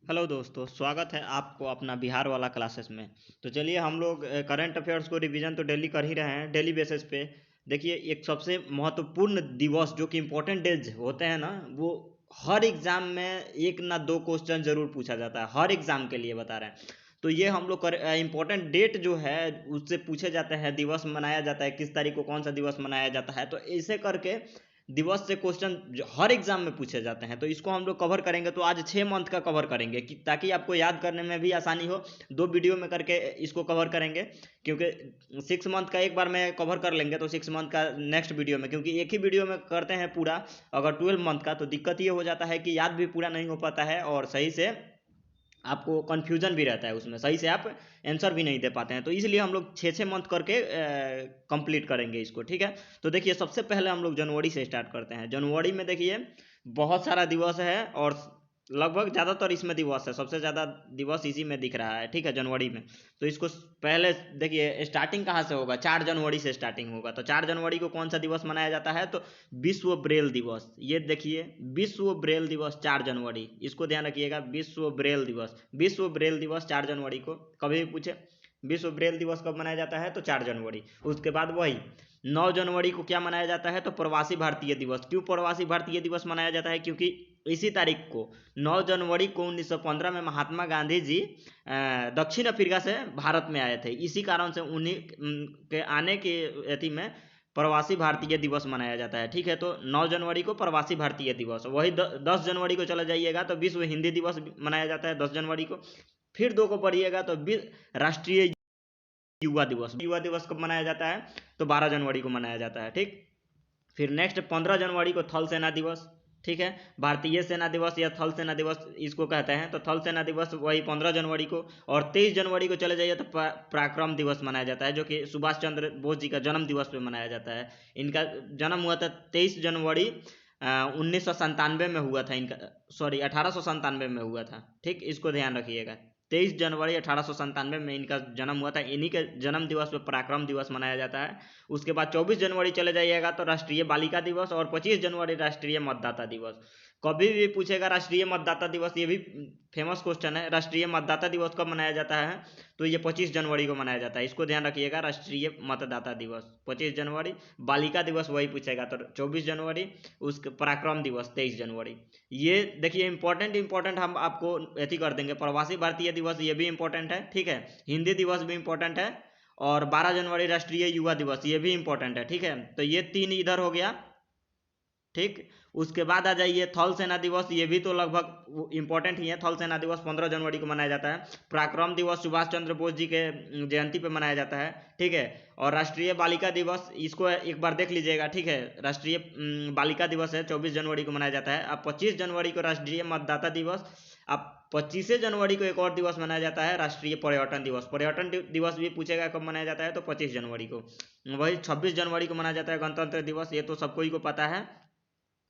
Hello दोस्तों, स्वागत है आपको अपना बिहार वाला क्लासेस में। तो चलिए हम लोग करंट अफेयर्स को रिवीजन तो डेली कर ही रहे हैं, डेली बेसिस पे। देखिए, एक सबसे महत्वपूर्ण दिवस जो कि इम्पोर्टेंट डेज होते हैं ना, वो हर एग्जाम में एक ना दो क्वेश्चन जरूर पूछा जाता है, हर एग्जाम के लिए बता रहे हैं। तो ये हम लोग इम्पोर्टेंट डेट जो है उससे पूछे जाते हैं, दिवस मनाया जाता है, किस तारीख को कौन सा दिवस मनाया जाता है। तो ऐसे करके दिवस से क्वेश्चन हर एग्जाम में पूछे जाते हैं। तो इसको हम लोग कवर करेंगे। तो आज 6 मंथ का कवर करेंगे कि ताकि आपको याद करने में भी आसानी हो। 2 वीडियो में करके इसको कवर करेंगे, क्योंकि 6 मंथ का एक बार में कवर कर लेंगे तो 6 मंथ का नेक्स्ट वीडियो में, क्योंकि एक ही वीडियो में करते हैं पूरा। अगर 12 मंथ का तो दिक्कत ये हो जाता है कि याद भी पूरा नहीं हो पाता है और सही से आपको कन्फ्यूजन भी रहता है, उसमें सही से आप आंसर भी नहीं दे पाते हैं। तो इसलिए हम लोग 6 6 मंथ करके कंप्लीट करेंगे इसको, ठीक है। तो देखिए, सबसे पहले हम लोग जनवरी से स्टार्ट करते हैं। जनवरी में देखिए बहुत सारा दिवस है और लगभग ज़्यादातर इसमें दिवस है, सबसे ज़्यादा दिवस इसी में दिख रहा है, ठीक है, जनवरी में। तो इसको पहले देखिए स्टार्टिंग कहाँ से होगा, 4 जनवरी से स्टार्टिंग होगा। तो 4 जनवरी को कौन सा दिवस मनाया जाता है, तो विश्व ब्रेल दिवस। ये देखिए, विश्व ब्रेल दिवस 4 जनवरी, इसको ध्यान रखिएगा। विश्व ब्रेल दिवस, विश्व ब्रेल दिवस 4 जनवरी को। कभी भी पूछे विश्व ब्रेल दिवस कब मनाया जाता है, तो 4 जनवरी। उसके बाद वही 9 जनवरी को क्या मनाया जाता है, तो प्रवासी भारतीय दिवस। क्यों प्रवासी भारतीय दिवस मनाया जाता है, क्योंकि इसी तारीख को 9 जनवरी को 1915 में महात्मा गांधी जी दक्षिण अफ्रीका से भारत में आए थे। इसी कारण से उन्हीं के आने के अथी में प्रवासी भारतीय दिवस मनाया जाता है, ठीक है। तो 9 जनवरी को प्रवासी भारतीय दिवस। वही 10 जनवरी को चला जाइएगा तो विश्व हिंदी दिवस मनाया जाता है 10 जनवरी को। फिर 2 को पढ़िएगा तो राष्ट्रीय युवा दिवस। युवा दिवस कब मनाया जाता है, तो 12 जनवरी को मनाया जाता है, ठीक। फिर नेक्स्ट 15 जनवरी को थल सेना दिवस, ठीक है। भारतीय सेना दिवस या थल सेना दिवस इसको कहते हैं। तो थल सेना दिवस वही 15 जनवरी को। और 23 जनवरी को चले जाइए तो पराक्रम दिवस मनाया जाता है, जो कि सुभाष चंद्र बोस जी का जन्म दिवस पे मनाया जाता है। इनका जन्म हुआ था 23 जनवरी 1997 में हुआ था इनका, सॉरी 1897 में हुआ था, ठीक। इसको ध्यान रखिएगा, 23 जनवरी 1897 में इनका जन्म हुआ था। इन्हीं के जन्म दिवस पर पराक्रम दिवस मनाया जाता है। उसके बाद 24 जनवरी चले जाइएगा तो राष्ट्रीय बालिका दिवस, और 25 जनवरी राष्ट्रीय मतदाता दिवस। कभी भी पूछेगा राष्ट्रीय मतदाता दिवस, ये भी फेमस क्वेश्चन है। राष्ट्रीय मतदाता दिवस कब मनाया जाता है, तो ये 25 जनवरी को मनाया जाता है। इसको ध्यान रखिएगा, राष्ट्रीय मतदाता दिवस 25 जनवरी। बालिका दिवस वही पूछेगा तो 24 जनवरी। उसके पराक्रम दिवस 23 जनवरी। ये देखिए इंपॉर्टेंट इंपॉर्टेंट हम आपको ऐसी कर देंगे। प्रवासी भारतीय दिवस ये भी इंपॉर्टेंट है, ठीक है। हिंदी दिवस भी इंपॉर्टेंट है। और 12 जनवरी राष्ट्रीय युवा दिवस ये भी इंपॉर्टेंट है, ठीक है। तो ये 3 इधर हो गया, ठीक। उसके बाद आ जाइए थल सेना दिवस, ये भी तो लगभग इंपॉर्टेंट ही है। थल सेना दिवस 15 जनवरी को मनाया जाता है। पराक्रम दिवस सुभाष चंद्र बोस जी के जयंती पे मनाया जाता है, ठीक है। और राष्ट्रीय बालिका दिवस इसको एक बार देख लीजिएगा, ठीक है। राष्ट्रीय बालिका दिवस है, 24 जनवरी को मनाया जाता है। अब 25 जनवरी को राष्ट्रीय मतदाता दिवस। अब 25 जनवरी को एक और दिवस मनाया जाता है, राष्ट्रीय पर्यटन दिवस। पर्यटन दिवस भी पूछेगा कब मनाया जाता है, तो 25 जनवरी को। वही 26 जनवरी को मनाया जाता है गणतंत्र दिवस, ये तो सबको ही को पता है।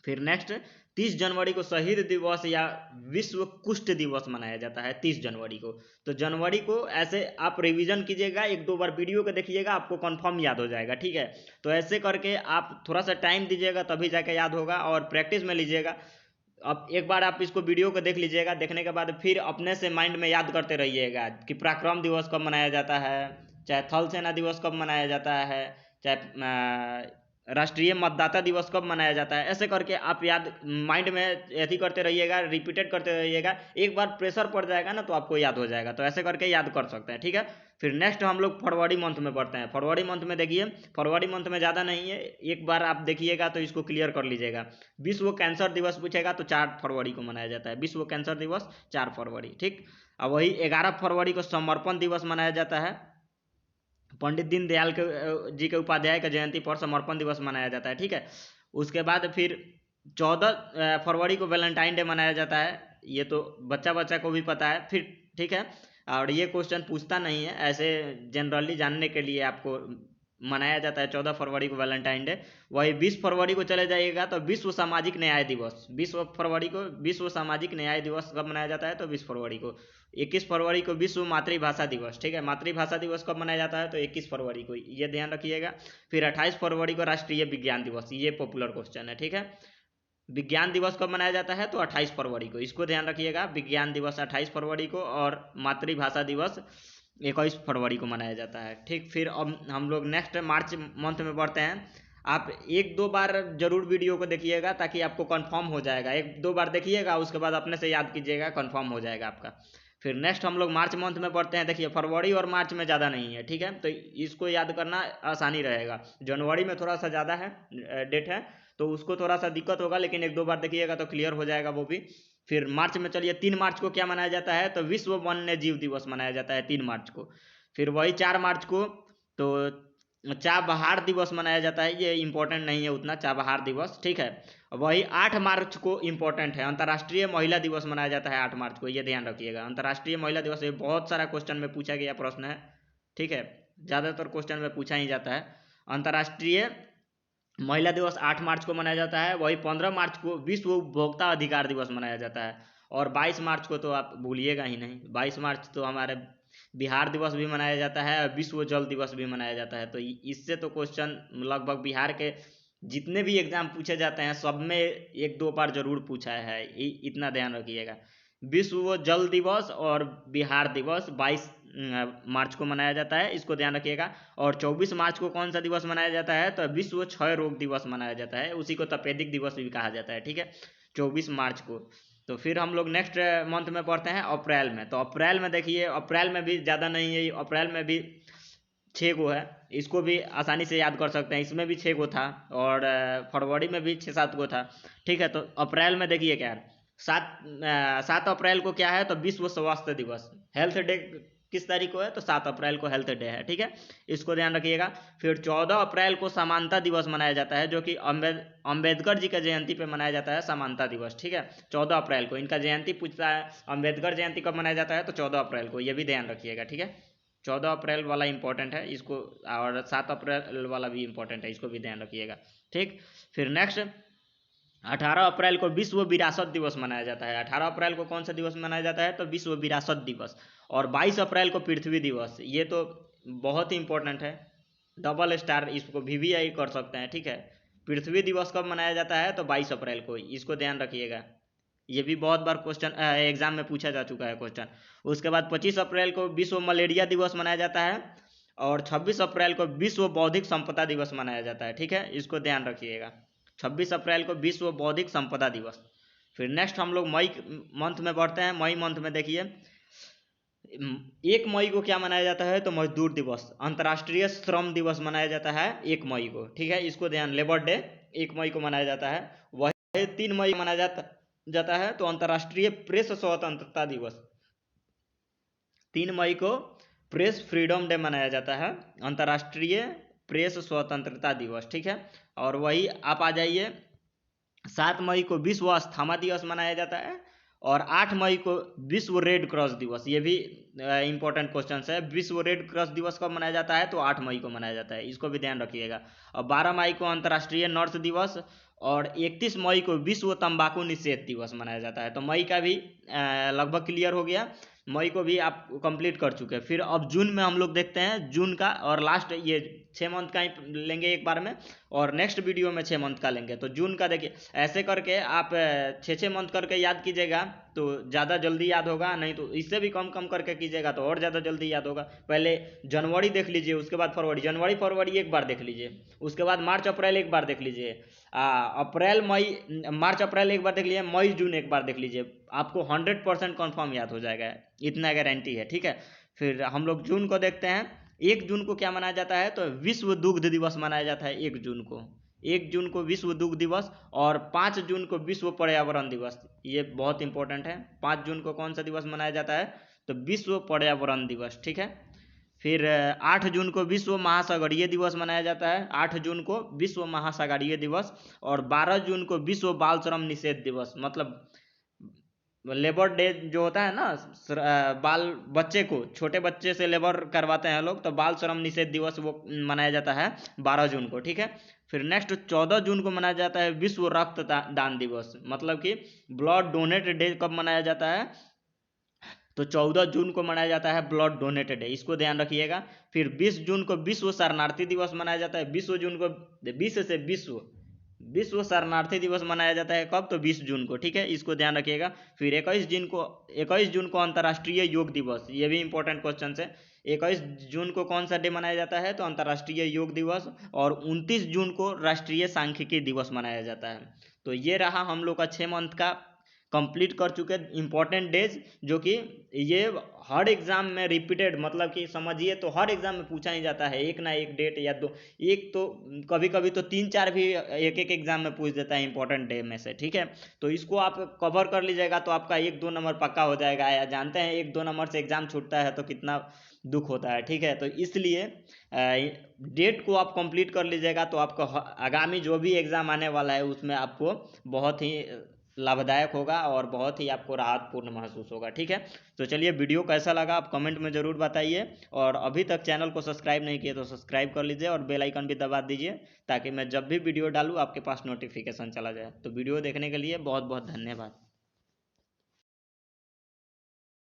फिर नेक्स्ट 30 जनवरी को शहीद दिवस या विश्व कुष्ठ दिवस मनाया जाता है 30 जनवरी को। तो जनवरी को ऐसे आप रिवीजन कीजिएगा, 1 2 बार वीडियो को देखिएगा, आपको कंफर्म याद हो जाएगा, ठीक है। तो ऐसे करके आप थोड़ा सा टाइम दीजिएगा तभी जाके याद होगा, और प्रैक्टिस में लीजिएगा। अब एक बार आप इसको वीडियो को देख लीजिएगा, देखने के बाद फिर अपने से माइंड में याद करते रहिएगा कि पराक्रम दिवस कब मनाया जाता है, चाहे थल सेना दिवस कब मनाया जाता है, चाहे राष्ट्रीय मतदाता दिवस कब मनाया जाता है। ऐसे करके आप याद माइंड में ऐसी करते रहिएगा, रिपीटेड करते रहिएगा। एक बार प्रेशर पड़ जाएगा ना तो आपको याद हो जाएगा। तो ऐसे करके याद कर सकते हैं, ठीक है। फिर नेक्स्ट हम लोग फरवरी मंथ में पढ़ते हैं। फरवरी मंथ में देखिए, फरवरी मंथ में ज़्यादा नहीं है, एक बार आप देखिएगा तो इसको क्लियर कर लीजिएगा। विश्व कैंसर दिवस पूछेगा तो 4 फरवरी को मनाया जाता है। विश्व कैंसर दिवस 4 फरवरी, ठीक। अब वही 11 फरवरी को समर्पण दिवस मनाया जाता है। पंडित दीनदयाल जी के उपाध्याय का जयंती पर समर्पण दिवस मनाया जाता है, ठीक है। उसके बाद फिर 14 फरवरी को वैलेंटाइन डे मनाया जाता है। ये तो बच्चा बच्चा को भी पता है, फिर ठीक है। और ये क्वेश्चन पूछता नहीं है, ऐसे जनरली जानने के लिए आपको मनाया जाता है 14 फरवरी को वैलेंटाइन डे। वही 20 फरवरी को चले जाइएगा तो विश्व सामाजिक न्याय दिवस। 20 फरवरी को विश्व सामाजिक न्याय दिवस कब मनाया जाता है, तो 20 फरवरी को। 21 फरवरी को विश्व मातृभाषा दिवस, ठीक है। मातृभाषा दिवस कब मनाया जाता है, तो 21 फरवरी को, ये ध्यान रखिएगा। फिर 28 फरवरी को राष्ट्रीय विज्ञान दिवस, ये पॉपुलर क्वेश्चन है, ठीक है। विज्ञान दिवस कब मनाया जाता है? तो 28 फरवरी को, इसको ध्यान रखिएगा। विज्ञान दिवस 28 फरवरी को और मातृभाषा दिवस 21 फरवरी को मनाया जाता है। ठीक, फिर अब हम लोग नेक्स्ट मार्च मंथ में बढ़ते हैं। आप एक दो बार जरूर वीडियो को देखिएगा ताकि आपको कंफर्म हो जाएगा। एक दो बार देखिएगा, उसके बाद अपने से याद कीजिएगा, कंफर्म हो जाएगा आपका। फिर नेक्स्ट हम लोग मार्च मंथ में पढ़ते हैं। देखिए, फरवरी और मार्च में ज़्यादा नहीं है, ठीक है, तो इसको याद करना आसानी रहेगा। जनवरी में थोड़ा सा ज़्यादा है डेट है, तो उसको थोड़ा सा दिक्कत होगा, लेकिन एक दो बार देखिएगा तो क्लियर हो जाएगा वो भी। फिर मार्च में चलिए, 3 मार्च को क्या मनाया जाता है? तो विश्व वन्य जीव दिवस मनाया जाता है 3 मार्च को। फिर वही 4 मार्च को तो चाबहार दिवस मनाया जाता है। ये इंपॉर्टेंट नहीं है उतना, चाबहार दिवस, ठीक है। वही 8 मार्च को इंपॉर्टेंट है, अंतर्राष्ट्रीय महिला दिवस मनाया जाता है 8 मार्च को, ये ध्यान रखिएगा। अंतर्राष्ट्रीय महिला दिवस, ये बहुत सारा क्वेश्चन में पूछा गया प्रश्न है, ठीक है, ज़्यादातर क्वेश्चन में पूछा ही जाता है। अंतर्राष्ट्रीय महिला दिवस 8 मार्च को मनाया जाता है। वही 15 मार्च को विश्व उपभोक्ता अधिकार दिवस मनाया जाता है। और 22 मार्च को तो आप भूलिएगा ही नहीं, 22 मार्च तो हमारे बिहार दिवस भी मनाया जाता है और विश्व जल दिवस भी मनाया जाता है। तो इससे तो क्वेश्चन लगभग बिहार के जितने भी एग्जाम पूछे जाते हैं सब में एक दो बार जरूर पूछा है, इतना ध्यान रखिएगा। विश्व जल दिवस और बिहार दिवस 22 मार्च को मनाया जाता है, इसको ध्यान रखिएगा। और 24 मार्च को कौन सा दिवस मनाया जाता है? तो विश्व क्षय रोग दिवस मनाया जाता है, उसी को तपेदिक दिवस भी कहा जाता है, ठीक है, 24 मार्च को। तो फिर हम लोग नेक्स्ट मंथ में पढ़ते हैं अप्रैल में। तो अप्रैल में देखिए, अप्रैल में भी ज़्यादा नहीं है, अप्रैल में भी 6 गो है, इसको भी आसानी से याद कर सकते हैं। इसमें भी 6 गो था और फरवरी में भी 6-7 गो था, ठीक है। तो अप्रैल में देखिए क्या है, 7 अप्रैल को क्या है? तो विश्व स्वास्थ्य दिवस, हेल्थ डे किस तारीख को है? तो 7 अप्रैल को हेल्थ डे है, ठीक है, इसको ध्यान रखिएगा। फिर 14 अप्रैल को समानता दिवस मनाया जाता है, जो कि अम्बेडकर जी का जयंती पे मनाया जाता है समानता दिवस, ठीक है, 14 अप्रैल को। इनका जयंती पूछता है, अम्बेडकर जयंती कब मनाया जाता है? तो 14 अप्रैल को, ये भी ध्यान रखिएगा, ठीक है। 14 अप्रैल वाला इंपॉर्टेंट है इसको, और 7 अप्रैल वाला भी इंपॉर्टेंट है, इसको भी ध्यान रखिएगा, ठीक। फिर नेक्स्ट 18 अप्रैल को विश्व विरासत दिवस मनाया जाता है। 18 अप्रैल को कौन सा दिवस मनाया जाता है? तो विश्व विरासत दिवस। और 22 अप्रैल को पृथ्वी दिवस, ये तो बहुत ही इंपॉर्टेंट है, डबल स्टार, इसको VVI कर सकते हैं, ठीक है। पृथ्वी दिवस कब मनाया जाता है? तो 22 अप्रैल को, इसको ध्यान रखिएगा। ये भी बहुत बार क्वेश्चन एग्जाम में पूछा जा चुका है क्वेश्चन। उसके बाद 25 अप्रैल को विश्व मलेरिया दिवस मनाया जाता है और 26 अप्रैल को विश्व बौद्धिक संपदा दिवस मनाया जाता है, ठीक है, इसको ध्यान रखिएगा। 26 अप्रैल को विश्व बौद्धिक संपदा दिवस। फिर नेक्स्ट हम लोग मई मंथ में बढ़ते हैं। मई मंथ में देखिए, 1 मई को क्या मनाया जाता है? तो मजदूर दिवस, अंतर्राष्ट्रीय श्रम दिवस मनाया जाता है 1 मई को, ठीक है, इसको ध्यान, लेबर डे 1 मई को मनाया जाता है। वही 3 मई को मनाया जाता है तो अंतर्राष्ट्रीय प्रेस स्वतंत्रता दिवस, 3 मई को प्रेस फ्रीडम डे मनाया जाता है, अंतर्राष्ट्रीय प्रेस स्वतंत्रता दिवस, ठीक है। और वही आप आ जाइए, 7 मई को विश्व अस्थमा दिवस मनाया जाता है और 8 मई को विश्व रेड क्रॉस दिवस, ये भी इंपॉर्टेंट क्वेश्चन है। विश्व रेड क्रॉस दिवस कब मनाया जाता है? तो 8 मई को मनाया जाता है, इसको भी ध्यान रखिएगा। और 12 मई को अंतर्राष्ट्रीय नर्स दिवस और 31 मई को विश्व तंबाकू निषेध दिवस मनाया जाता है। तो मई का भी लगभग क्लियर हो गया, मई को भी आप कंप्लीट कर चुके हैं। फिर अब जून में हम लोग देखते हैं, जून का और लास्ट, ये 6 मंथ का ही लेंगे एक बार में और नेक्स्ट वीडियो में 6 मंथ का लेंगे। तो जून का देखिए, ऐसे करके आप 6-6 मंथ करके याद कीजिएगा तो ज़्यादा जल्दी याद होगा, नहीं तो इससे भी कम कम करके कीजिएगा तो और ज़्यादा जल्दी याद होगा। पहले जनवरी देख लीजिए, उसके बाद फरवरी, जनवरी फरवरी एक बार देख लीजिए, उसके बाद मार्च अप्रैल एक बार देख लीजिए, अप्रैल मई, मार्च अप्रैल एक बार देख लीजिए, मई जून एक बार देख लीजिए, आपको 100% कन्फर्म याद हो जाएगा, इतना गारंटी है, ठीक है। फिर हम लोग जून को देखते हैं। 1 जून को क्या मनाया जाता है? तो विश्व दुग्ध दिवस मनाया जाता है 1 जून को, 1 जून को विश्व दुग्ध दिवस। और 5 जून को विश्व पर्यावरण दिवस, ये बहुत इंपॉर्टेंट है। 5 जून को कौन सा दिवस मनाया जाता है? तो विश्व पर्यावरण दिवस, ठीक है। फिर 8 जून को विश्व महासागरीय दिवस मनाया जाता है, 8 जून को विश्व महासागरीय दिवस। और 12 जून को विश्व बाल श्रम निषेध दिवस, मतलब लेबर डे जो होता है ना, बाल बच्चे को, छोटे बच्चे से लेबर करवाते हैं लोग, तो बाल श्रम निषेध दिवस वो मनाया जाता है 12 जून को, ठीक है। फिर नेक्स्ट 14 जून को मनाया जाता है विश्व रक्त दान दिवस, मतलब कि ब्लड डोनेट डे कब मनाया जाता है? तो 14 जून को मनाया जाता है ब्लड डोनेट डे, इसको ध्यान रखिएगा। फिर 20 जून को विश्व शरणार्थी दिवस मनाया जाता है, 20 जून को, 20 से विश्व, विश्व शरणार्थी दिवस मनाया जाता है कब? तो 20 जून को, ठीक है, इसको ध्यान रखिएगा। फिर 21 जून को अंतर्राष्ट्रीय योग दिवस, ये भी इंपॉर्टेंट क्वेश्चन है। 21 जून को कौन सा डे मनाया जाता है? तो अंतर्राष्ट्रीय योग दिवस। और 29 जून को राष्ट्रीय सांख्यिकी दिवस मनाया जाता है। तो ये रहा हम लोग का 6 मंथ का कंप्लीट कर चुके इंपॉर्टेंट डेज, जो कि ये हर एग्जाम में रिपीटेड, मतलब कि समझिए तो हर एग्जाम में पूछा ही जाता है, एक ना एक डेट या दो, एक तो कभी कभी तो 3-4 भी एक एक एग्जाम में पूछ देता है इंपॉर्टेंट डे में से, ठीक है। तो इसको आप कवर कर लीजिएगा तो आपका 1-2 नंबर पक्का हो जाएगा। या जानते हैं 1-2 नंबर से एग्जाम छूटता है तो कितना दुख होता है, ठीक है। तो इसलिए डेट को आप कंप्लीट कर लीजिएगा तो आपका आगामी जो भी एग्जाम आने वाला है उसमें आपको बहुत ही लाभदायक होगा और बहुत ही आपको राहतपूर्ण महसूस होगा, ठीक है। तो चलिए, वीडियो कैसा लगा आप कमेंट में ज़रूर बताइए। और अभी तक चैनल को सब्सक्राइब नहीं किए तो सब्सक्राइब कर लीजिए और बेल आइकन भी दबा दीजिए, ताकि मैं जब भी वीडियो डालूँ आपके पास नोटिफिकेशन चला जाए। तो वीडियो देखने के लिए बहुत बहुत धन्यवाद।